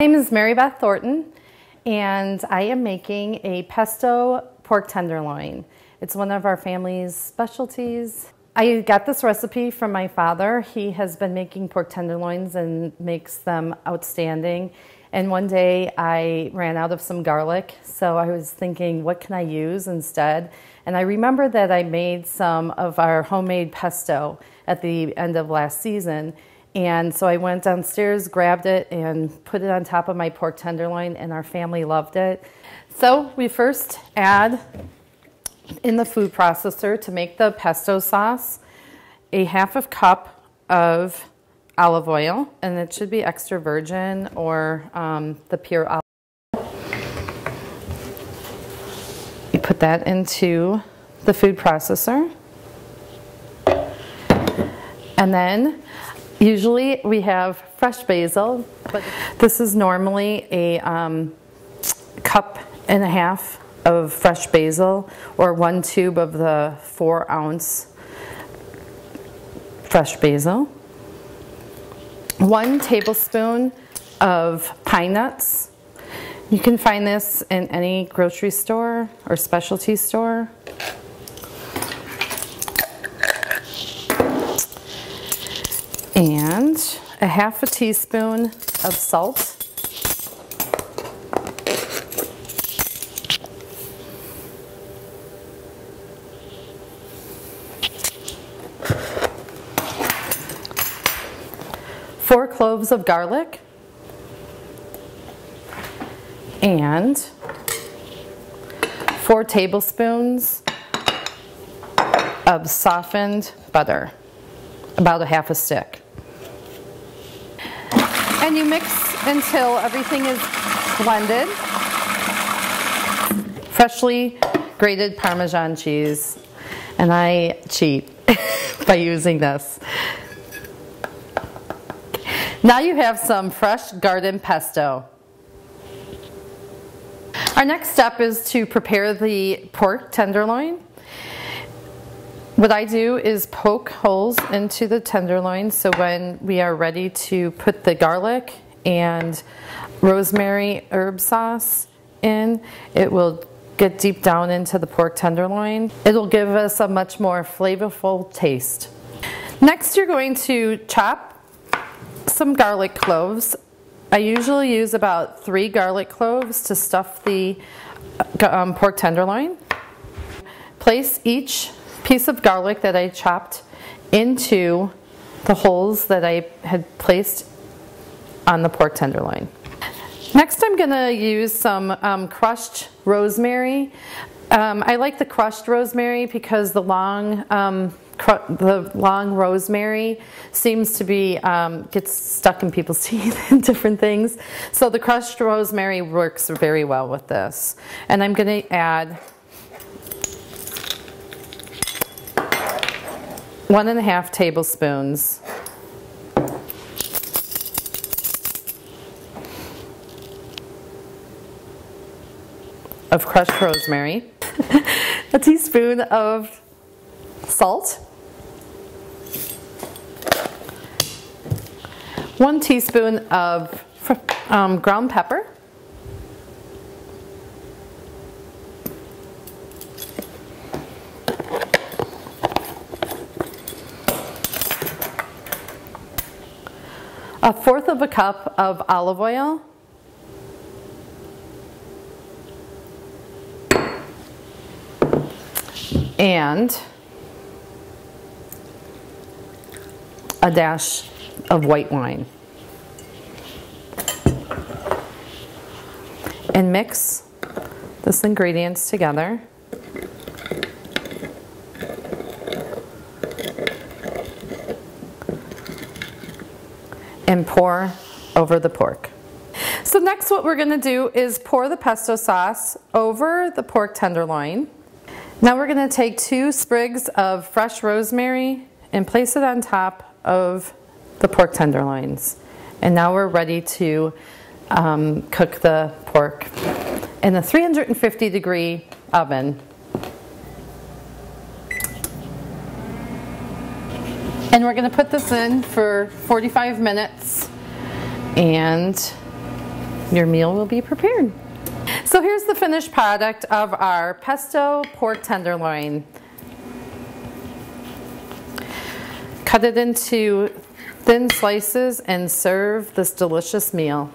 My name is Mary Beth Thorton, and I am making a pesto pork tenderloin. It's one of our family's specialties. I got this recipe from my father. He has been making pork tenderloins and makes them outstanding. And one day I ran out of some garlic, so I was thinking, what can I use instead? And I remember that I made some of our homemade pesto at the end of last season. And so I went downstairs, grabbed it, and put it on top of my pork tenderloin, and our family loved it. So we first add in the food processor to make the pesto sauce a ½ cup of olive oil, and it should be extra virgin or the pure olive oil. You put that into the food processor, and then usually we have fresh basil, but this is normally a cup and a half of fresh basil, or 1 tube of the 4-ounce fresh basil. 1 tablespoon of pine nuts. You can find this in any grocery store or specialty store. And a ½ teaspoon of salt. Four cloves of garlic, and 4 tablespoons of softened butter, about a ½ stick. And you mix until everything is blended. Freshly grated Parmesan cheese, and I cheat by using this. Now you have some fresh garden pesto. Our next step is to prepare the pork tenderloin. What I do is poke holes into the tenderloin, so when we are ready to put the garlic and rosemary herb sauce in, it will get deep down into the pork tenderloin. It'll give us a much more flavorful taste. Next, you're going to chop some garlic cloves. I usually use about 3 garlic cloves to stuff the pork tenderloin. Place each piece of garlic that I chopped into the holes that I had placed on the pork tenderloin. Next, I'm going to use some crushed rosemary. I like the crushed rosemary because the long rosemary seems to be gets stuck in people's teeth and different things. So the crushed rosemary works very well with this. And I'm going to add 1½ tablespoons of crushed rosemary, a teaspoon of salt, 1 teaspoon of ground pepper, a 1/4 cup of olive oil, and a dash of white wine. And mix these ingredients together. And pour over the pork. So next what we're going to do is pour the pesto sauce over the pork tenderloin. Now we're going to take 2 sprigs of fresh rosemary and place it on top of the pork tenderloins. And now we're ready to cook the pork in a 350-degree oven. And we're going to put this in for 45 minutes and your meal will be prepared. So here's the finished product of our pesto pork tenderloin. Cut it into thin slices and serve this delicious meal.